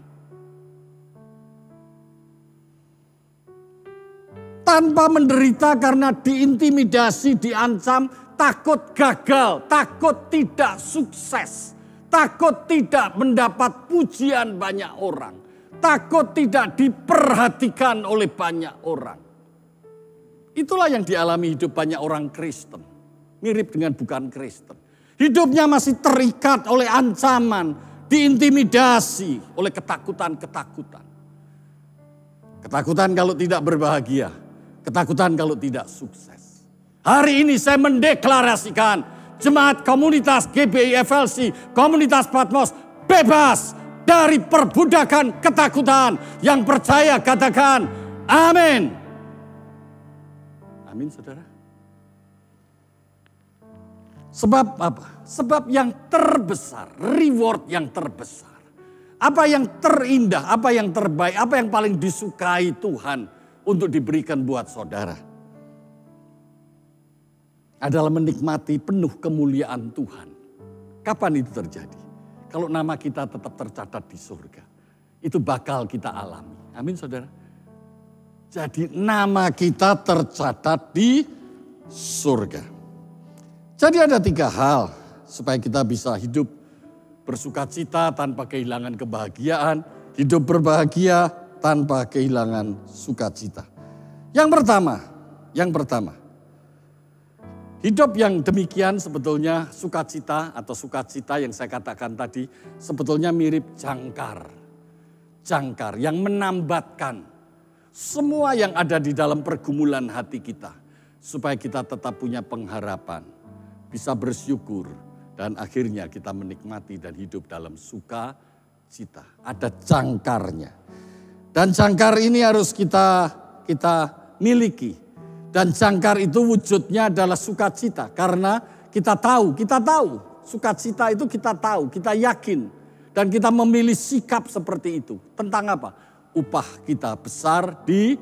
Tanpa menderita karena diintimidasi, diancam, takut gagal, takut tidak sukses, takut tidak mendapat pujian banyak orang, takut tidak diperhatikan oleh banyak orang. Itulah yang dialami hidup banyak orang Kristen. Mirip dengan bukan Kristen. Hidupnya masih terikat oleh ancaman, diintimidasi oleh ketakutan-ketakutan. Ketakutan kalau tidak berbahagia, ketakutan kalau tidak sukses. Hari ini saya mendeklarasikan jemaat komunitas GBI FLC, komunitas Patmos bebas dari perbudakan ketakutan. Yang percaya katakan amin. Amin saudara. Sebab apa? Sebab yang terbesar, reward yang terbesar. Apa yang terindah, apa yang terbaik, apa yang paling disukai Tuhan untuk diberikan buat saudara. Adalah menikmati penuh kemuliaan Tuhan. Kapan itu terjadi? Kalau nama kita tetap tercatat di surga. Itu bakal kita alami. Amin saudara. Jadi nama kita tercatat di surga. Jadi ada 3 hal supaya kita bisa hidup bersukacita tanpa kehilangan kebahagiaan. Hidup berbahagia tanpa kehilangan sukacita. Yang pertama. Hidup yang demikian sebetulnya sukacita atau sukacita yang saya katakan tadi sebetulnya mirip jangkar. Jangkar yang menambatkan semua yang ada di dalam pergumulan hati kita. Supaya kita tetap punya pengharapan. Bisa bersyukur. Dan akhirnya kita menikmati dan hidup dalam sukacita. Ada jangkarnya. Dan jangkar ini harus kita miliki. Dan jangkar itu wujudnya adalah sukacita. Karena kita tahu sukacita itu kita tahu, kita yakin. Dan kita memilih sikap seperti itu. Tentang apa? Upah kita besar di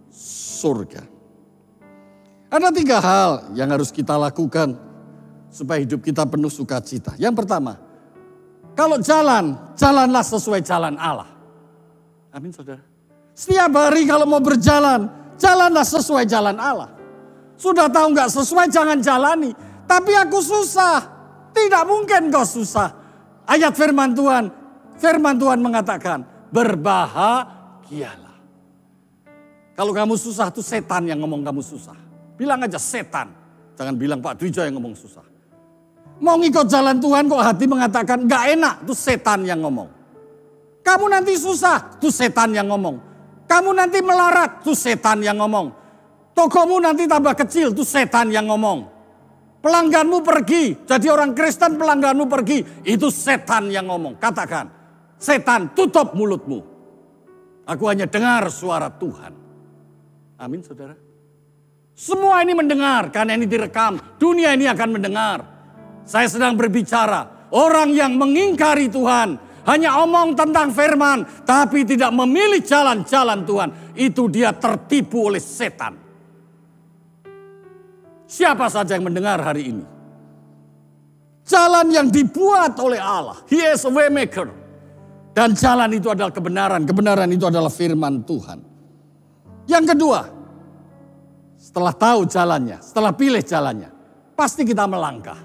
surga. Ada 3 hal yang harus kita lakukan supaya hidup kita penuh sukacita. Yang pertama, kalau jalanlah sesuai jalan Allah. Amin saudara. Setiap hari kalau mau berjalan, jalanlah sesuai jalan Allah. Sudah tahu nggak sesuai jangan jalani. Tapi aku susah. Tidak mungkin kau susah. Ayat firman Tuhan mengatakan berbahagialah. Kalau kamu susah itu setan yang ngomong kamu susah. Bilang aja setan. Jangan bilang Pak Dwijo yang ngomong susah. Mau ngikut jalan Tuhan kok hati mengatakan gak enak. Itu setan yang ngomong. Kamu nanti susah. Itu setan yang ngomong. Kamu nanti melarat. Itu setan yang ngomong. Tokomu nanti tambah kecil. Itu setan yang ngomong. Pelangganmu pergi. Jadi orang Kristen pelangganmu pergi. Itu setan yang ngomong. Katakan. Setan tutup mulutmu. Aku hanya dengar suara Tuhan. Amin saudara. Semua ini mendengar karena ini direkam. Dunia ini akan mendengar. Saya sedang berbicara. Orang yang mengingkari Tuhan. Hanya omong tentang firman. Tapi tidak memilih jalan-jalan Tuhan. Itu dia tertipu oleh setan. Siapa saja yang mendengar hari ini. Jalan yang dibuat oleh Allah. He is a way maker. Dan jalan itu adalah kebenaran. Kebenaran itu adalah firman Tuhan. Yang kedua. Setelah tahu jalannya, setelah pilih jalannya, pasti kita melangkah.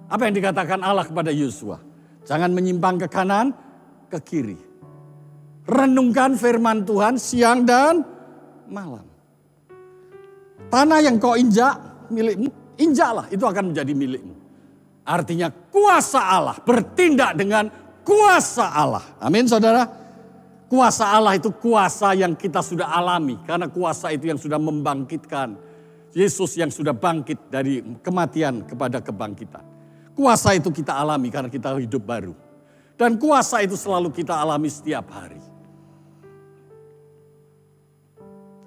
Apa yang dikatakan Allah kepada Yosua? Jangan menyimpang ke kanan, ke kiri. Renungkan firman Tuhan siang dan malam. Tanah yang kau injak, milikmu, injaklah, itu akan menjadi milikmu. Artinya kuasa Allah, bertindak dengan kuasa Allah. Amin saudara. Kuasa Allah itu kuasa yang kita sudah alami. Karena kuasa itu yang sudah membangkitkan. Yesus yang sudah bangkit dari kematian kepada kebangkitan. Kuasa itu kita alami karena kita hidup baru. Dan kuasa itu selalu kita alami setiap hari.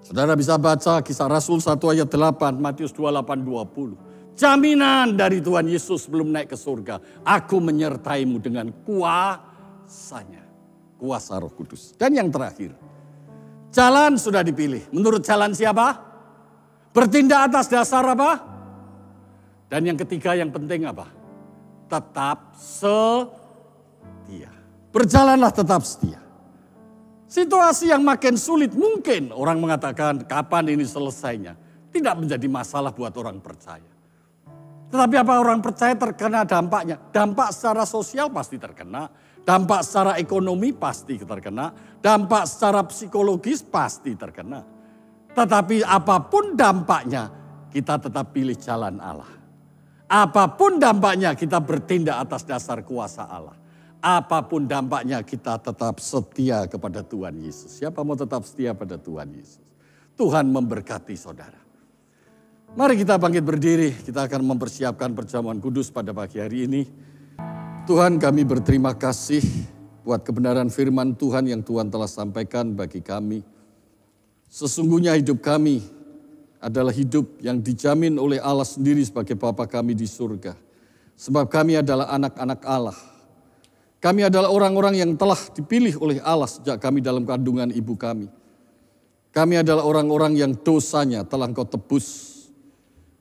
Saudara bisa baca Kisah Rasul 1 ayat 8, Matius 28, 20. Jaminan dari Tuhan Yesus sebelum naik ke surga. Aku menyertaimu dengan kuasanya. Kuasa Roh Kudus. Dan yang terakhir, jalan sudah dipilih. Menurut jalan siapa? Bertindak atas dasar apa? Dan yang ketiga yang penting apa? Tetap setia. Berjalanlah tetap setia. Situasi yang makin sulit mungkin orang mengatakan kapan ini selesainya. Tidak menjadi masalah buat orang percaya. Tetapi apa orang percaya terkena dampaknya? Dampak secara sosial pasti terkena. Dampak secara ekonomi pasti terkena. Dampak secara psikologis pasti terkena. Tetapi apapun dampaknya, kita tetap pilih jalan Allah. Apapun dampaknya, kita bertindak atas dasar kuasa Allah. Apapun dampaknya, kita tetap setia kepada Tuhan Yesus. Siapa mau tetap setia pada Tuhan Yesus? Tuhan memberkati saudara. Mari kita bangkit berdiri. Kita akan mempersiapkan perjamuan kudus pada pagi hari ini. Tuhan, kami berterima kasih buat kebenaran firman Tuhan yang Tuhan telah sampaikan bagi kami. Sesungguhnya hidup kami adalah hidup yang dijamin oleh Allah sendiri sebagai Bapa kami di surga. Sebab kami adalah anak-anak Allah. Kami adalah orang-orang yang telah dipilih oleh Allah sejak kami dalam kandungan ibu kami. Kami adalah orang-orang yang dosanya telah Engkau tebus.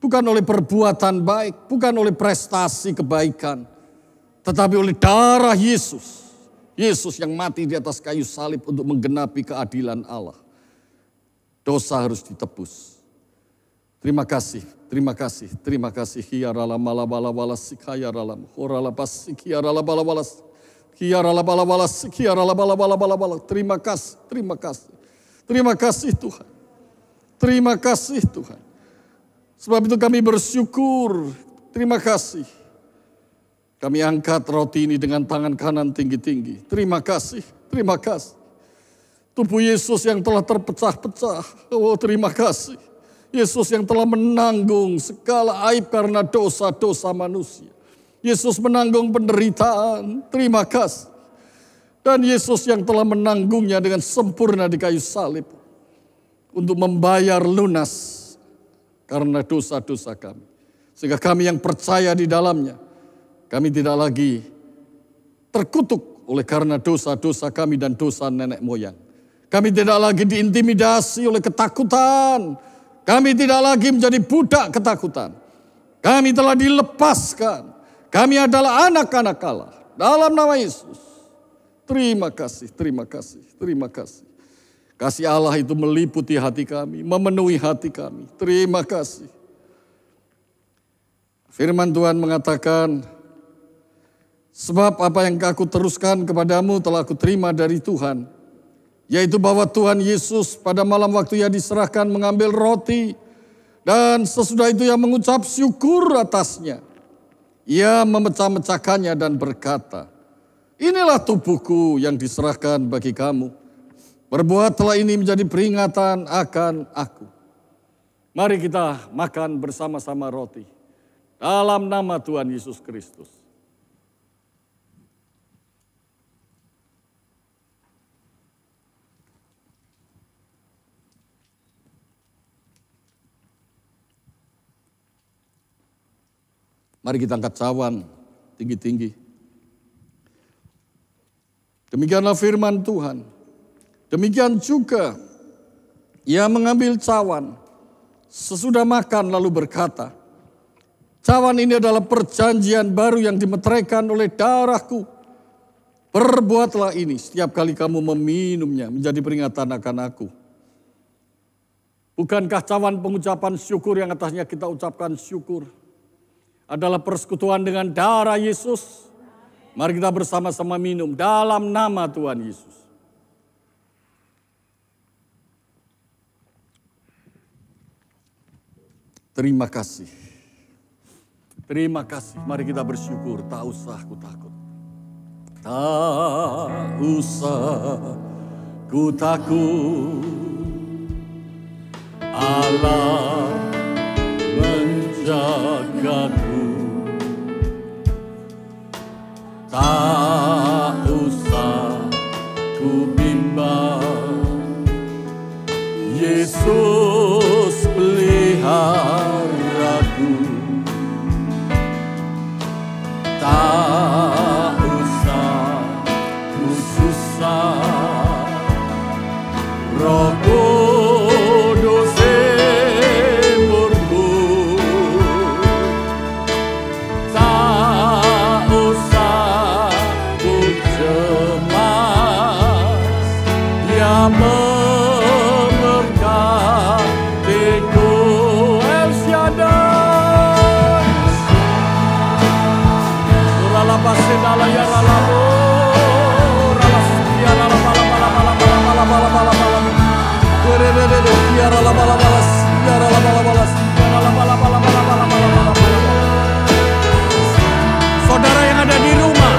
Bukan oleh perbuatan baik, bukan oleh prestasi kebaikan. Tetapi oleh darah Yesus. Yesus yang mati di atas kayu salib untuk menggenapi keadilan Allah. Dosa harus ditebus. Terima kasih, terima kasih, terima kasih. Hiarala malabala balas sikayaralam. Horala pasikiarala balabalas. Hiarala balabalas, hiarala balabala. Terima kasih, terima kasih. Terima kasih Tuhan. Terima kasih Tuhan. Sebab itu kami bersyukur. Terima kasih. Kami angkat roti ini dengan tangan kanan tinggi-tinggi. Terima kasih, terima kasih. Tubuh Yesus yang telah terpecah-pecah. Oh, terima kasih. Yesus yang telah menanggung segala aib karena dosa-dosa manusia. Yesus menanggung penderitaan. Terima kasih. Dan Yesus yang telah menanggungnya dengan sempurna di kayu salib. untuk membayar lunas karena dosa-dosa kami. Sehingga kami yang percaya di dalamnya, kami tidak lagi terkutuk oleh karena dosa-dosa kami dan dosa nenek moyang. Kami tidak lagi diintimidasi oleh ketakutan. Kami tidak lagi menjadi budak ketakutan. Kami telah dilepaskan. Kami adalah anak-anak Allah. Dalam nama Yesus. Terima kasih, terima kasih, terima kasih. Kasih Allah itu meliputi hati kami, memenuhi hati kami. Terima kasih. Firman Tuhan mengatakan, sebab apa yang aku teruskan kepadamu telah aku terima dari Tuhan. Yaitu bahwa Tuhan Yesus pada malam waktu ia diserahkan mengambil roti. Dan sesudah itu ia mengucap syukur atasnya. Ia memecah-mecahkannya dan berkata, inilah tubuhku yang diserahkan bagi kamu. Perbuatlah ini menjadi peringatan akan aku. Mari kita makan bersama-sama roti. Dalam nama Tuhan Yesus Kristus. Mari kita angkat cawan tinggi-tinggi. Demikianlah firman Tuhan. Demikian juga ia mengambil cawan sesudah makan lalu berkata, cawan ini adalah perjanjian baru yang dimeteraikan oleh darahku. Perbuatlah ini setiap kali kamu meminumnya menjadi peringatan akan aku. Bukankah cawan pengucapan syukur yang atasnya kita ucapkan syukur adalah persekutuan dengan darah Yesus? Mari kita bersama-sama minum dalam nama Tuhan Yesus. Terima kasih. Terima kasih. Mari kita bersyukur. Tak usah ku takut. Tak usah ku takut. Allah menjagaku. Tak usah ku bimbang, Yesus peliharaku. Tak usah ku susah, Roh Kudus semburku. Tak usah ku cemas, Dia memberkatiku. El Shaddai, Rala pasedala ya ralabo, rala setia rala bala bala bala bala bala bala bala bala. Dede ya rala bala bala, ya rala bala bala, ya rala bala bala bala bala bala bala. Saudara yang ada di rumah,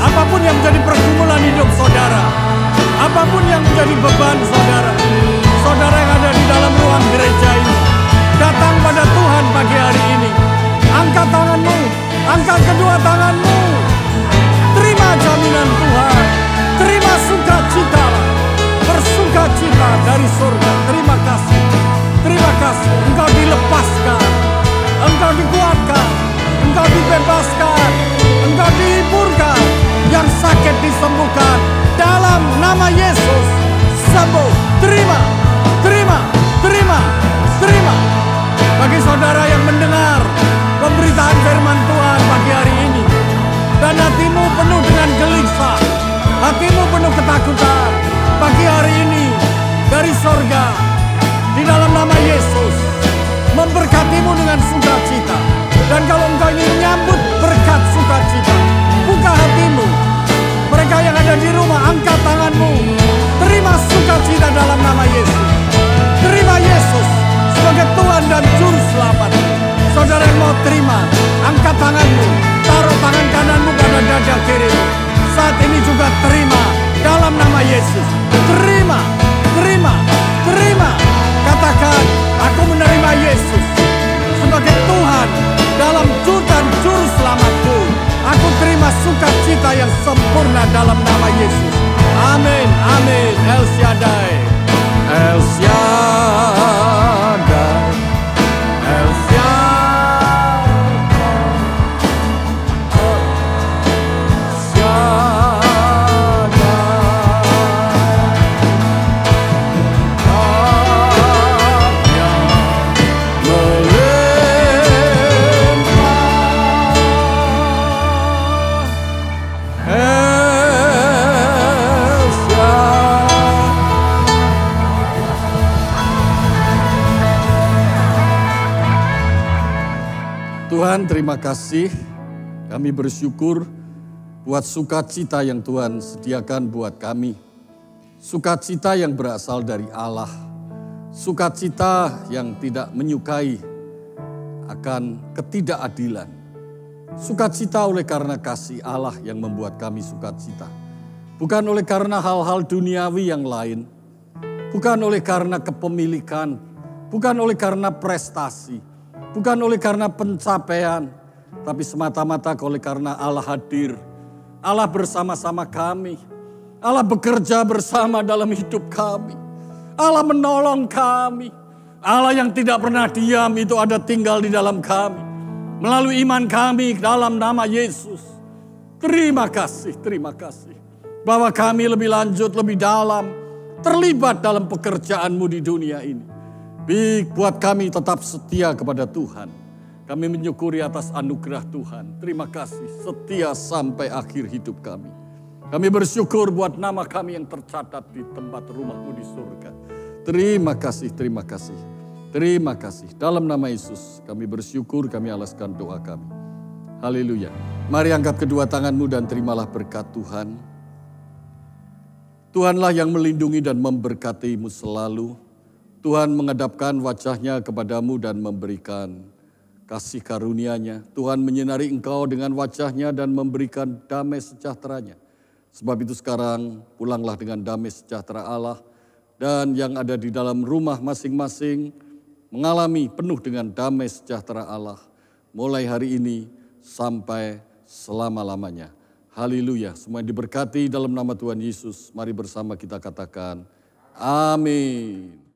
apapun yang menjadi pergumulan hidup saudara, apapun yang menjadi beban saudara, saudara yang ada di dalam ruang gereja ini, datang pada Tuhan pagi hari ini. Angkat tanganmu, angkat kedua tanganmu. Terima jaminan Tuhan, terima sukacita, bersukacita dari surga. Terima kasih, terima kasih. Engkau dilepaskan, engkau dikuatkan, engkau dibebaskan, engkau dihiburkan, yang sakit disembuhkan dalam nama Yesus. Sembuh, terima, terima, terima, terima. Bagi saudara yang mendengar pemberitaan firman Tuhan pagi hari ini, dan hatimu penuh dengan gelisah, hatimu penuh ketakutan, pagi hari ini dari sorga, di dalam nama Yesus, memberkatimu dengan sukacita. Dan kalau engkau ingin menyambut berkat sukacita, buka hatimu. Mereka yang ada di rumah, angkat tanganmu. Terima sukacita dalam nama Yesus. Terima Yesus sebagai Tuhan dan Juru Selamat. Saudara yang mau terima, angkat tanganmu. Taruh tangan kananmu pada dada kirimu. Saat ini juga terima dalam nama Yesus. Terima, terima, terima. Katakan, aku menerima Yesus sebagai Tuhan dalam dan Juru Selamatku. Aku terima sukacita yang sempurna dalam nama Yesus. Amin, amin. El Shaddai. El Shaddai, El Tuhan, terima kasih. Kami bersyukur buat sukacita yang Tuhan sediakan buat kami. Sukacita yang berasal dari Allah. Sukacita yang tidak menyukai akan ketidakadilan. Sukacita oleh karena kasih Allah yang membuat kami sukacita. Bukan oleh karena hal-hal duniawi yang lain. Bukan oleh karena kepemilikan. Bukan oleh karena prestasi. Bukan oleh karena pencapaian, tapi semata-mata oleh karena Allah hadir. Allah bersama-sama kami. Allah bekerja bersama dalam hidup kami. Allah menolong kami. Allah yang tidak pernah diam itu ada tinggal di dalam kami. Melalui iman kami dalam nama Yesus. Terima kasih. Bahwa kami lebih lanjut, lebih dalam. Terlibat dalam pekerjaan-Mu di dunia ini. Buat kami tetap setia kepada Tuhan. Kami menyukuri atas anugerah Tuhan. Terima kasih setia sampai akhir hidup kami. Kami bersyukur buat nama kami yang tercatat di tempat rumah-Mu di surga. Terima kasih. Terima kasih. Dalam nama Yesus kami bersyukur, kami alaskan doa kami. Haleluya. Mari angkat kedua tanganmu dan terimalah berkat Tuhan. Tuhanlah yang melindungi dan memberkatimu selalu. Tuhan menghadapkan wajahnya kepadamu dan memberikan kasih karunia-Nya. Tuhan menyinari engkau dengan wajahnya dan memberikan damai sejahtera-Nya. Sebab itu sekarang pulanglah dengan damai sejahtera Allah. Dan yang ada di dalam rumah masing-masing mengalami penuh dengan damai sejahtera Allah. Mulai hari ini sampai selama-lamanya. Haleluya. Semua diberkati dalam nama Tuhan Yesus. Mari bersama kita katakan amin.